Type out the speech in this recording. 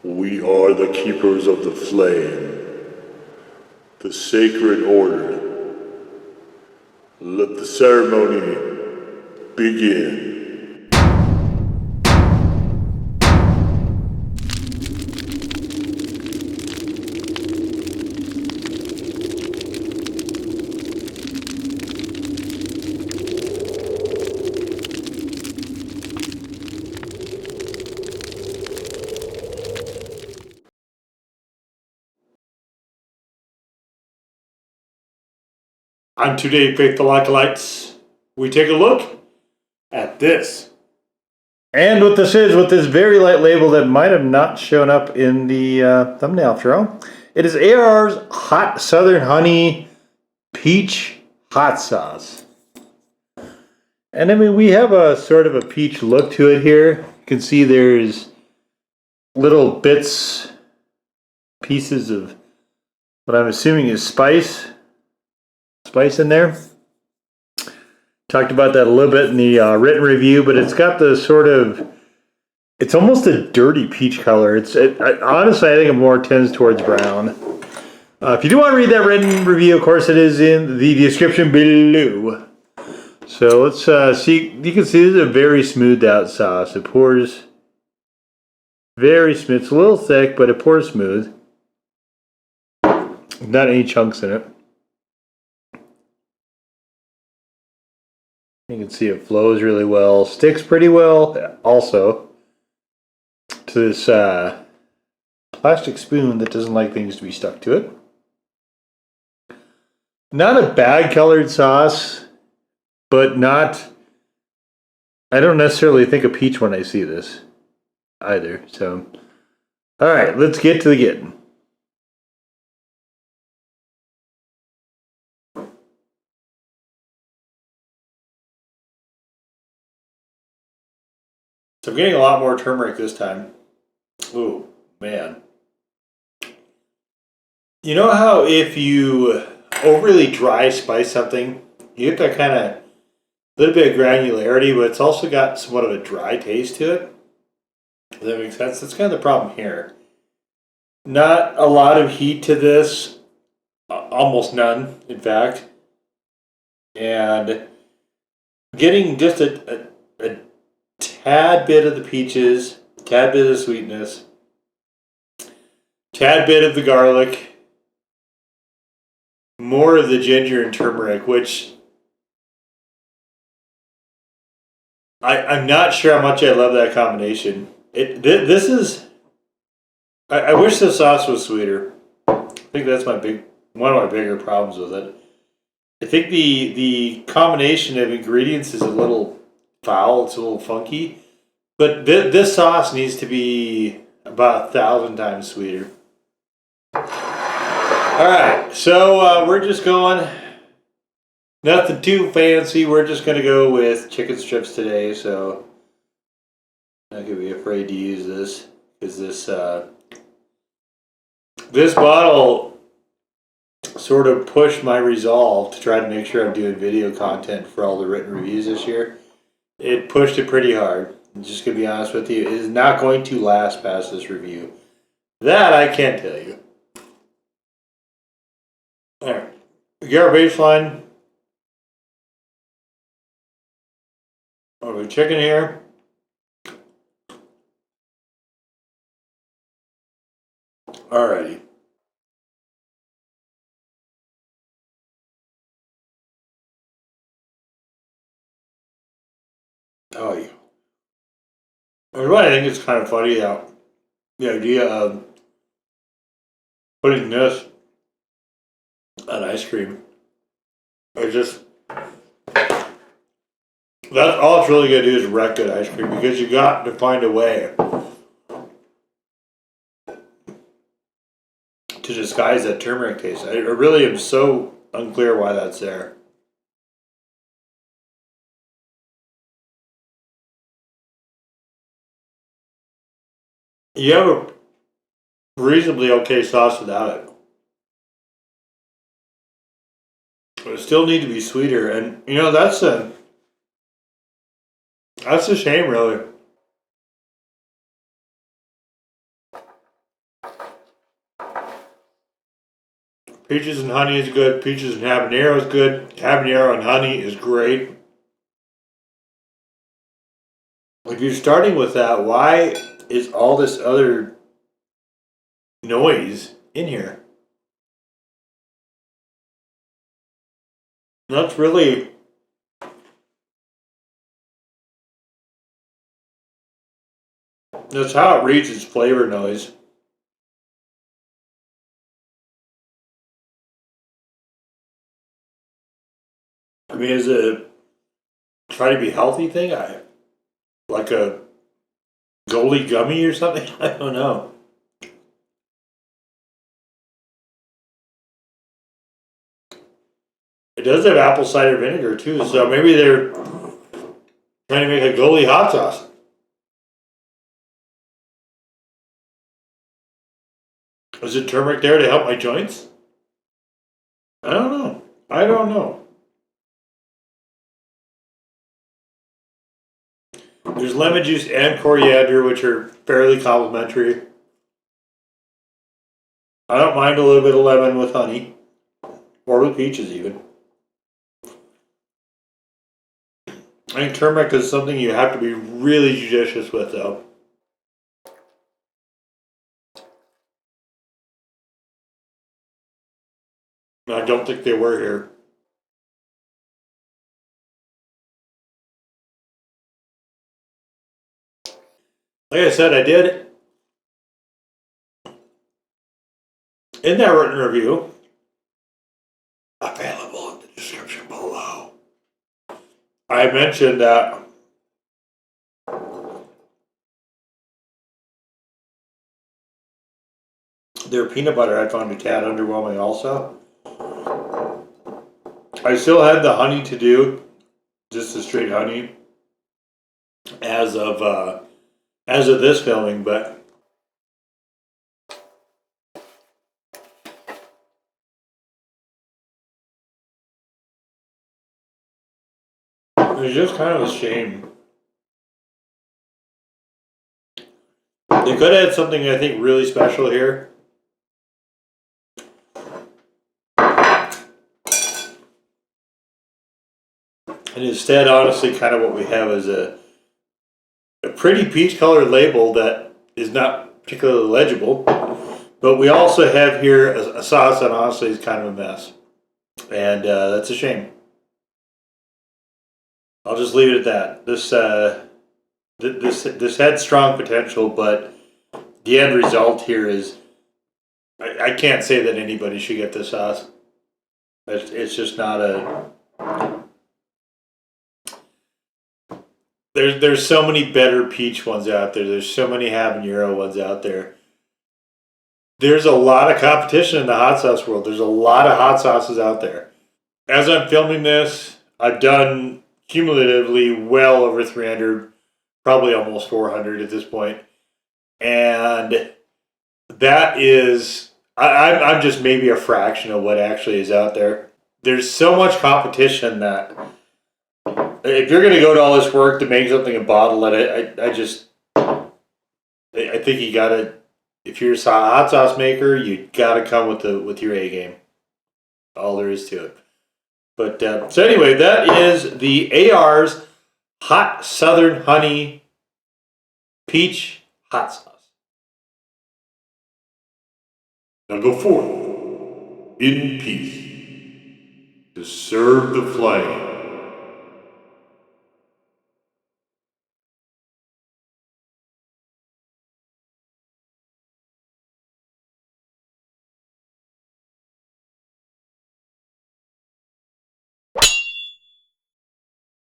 We are the keepers of the flame, the sacred order. Let the ceremony begin. On today, Faithful Acolytes, we take a look at this. And what this is, with this very light label that might have not shown up in the thumbnail throw, it is ARR's Hot Southern Honey Peach Hot Sauce. And I mean, we have a sort of a peach look to it here. You can see there's little bits, pieces of what I'm assuming is spice in there. Talked about that a little bit in the written review, but it's got the sort of, it's almost a dirty peach color. Honestly, I think it more tends towards brown. If you do want to read that written review, of course, it is in the description below. So let's see. You can see this is a very smoothed out sauce. It pours very smooth. It's a little thick, but it pours smooth. Not any chunks in it. You can see it flows really well, sticks pretty well also to this plastic spoon that doesn't like things to be stuck to it. Not a bad colored sauce, but not, I don't necessarily think of peach when I see this either. So, all right, let's get to the getting. So I'm getting a lot more turmeric this time. Ooh, man. You know how if you overly dry spice something, you get that kind of little bit of granularity, but it's also got somewhat of a dry taste to it. Does that make sense? That's kind of the problem here. Not a lot of heat to this, almost none, in fact. And getting just a tad bit of the peaches, tad bit of the sweetness, tad bit of the garlic, more of the ginger and turmeric, which I'm not sure how much I love that combination. This is, I wish the sauce was sweeter. I think that's one of my bigger problems with it. I think the combination of ingredients is a little foul, it's a little funky, but this sauce needs to be about 1,000 times sweeter. Alright, so we're just going, nothing too fancy, we're just going to go with chicken strips today, so I'm not going to be afraid to use this, because this bottle sort of pushed my resolve to try to make sure I'm doing video content for all the written reviews this year. It pushed it pretty hard. I'm just going to be honest with you. It is not going to last past this review. That I can't tell you. Alright. We got our baseline. Our chicken here. Alrighty. Oh, yeah. What I think is kind of funny, the idea of putting this on ice cream. It's just, that's all it's really going to do is wreck good ice cream, because you got to find a way to disguise that turmeric taste. I really am so unclear why that's there. You have a reasonably okay sauce without it. But it still need to be sweeter, and you know that's a shame, really. Peaches and honey is good. Peaches and habanero is good. Habanero and honey is great. If you're starting with that, why is all this other noise in here? That's really... That's how it reads its flavor noise. I mean, is it try to be healthy thing? Like a goalie gummy or something? I don't know. It does have apple cider vinegar too, so maybe they're trying to make a goalie hot sauce. Is it turmeric there to help my joints? I don't know. I don't know. There's lemon juice and coriander, which are fairly complementary. I don't mind a little bit of lemon with honey, or with peaches even. I think turmeric is something you have to be really judicious with, though. I don't think they were here. Like I said, I did in that written review, available in the description below, I mentioned that their peanut butter I found a tad underwhelming also. I still had the honey to do, just the straight honey, as of this filming, but it's just kind of a shame. They could have had something I think really special here. And instead, honestly, kind of what we have is a pretty peach colored label that is not particularly legible. But we also have here a sauce that honestly is kind of a mess. And that's a shame. I'll just leave it at that. This had strong potential, but the end result here is I can't say that anybody should get this sauce. It's just not a... There's so many better peach ones out there. There's so many habanero ones out there. There's a lot of competition in the hot sauce world. There's a lot of hot sauces out there. As I'm filming this, I've done cumulatively well over 300, probably almost 400 at this point. And that is, I'm just maybe a fraction of what actually is out there. There's so much competition that if you're going to go to all this work to make something and bottle it, I think you got to, if you're a hot sauce maker, you got to come with your A game. All there is to it. But so anyway, that is the AR's Hot Southern Honey Peach Hot Sauce. Now go forth in peace to serve the flame.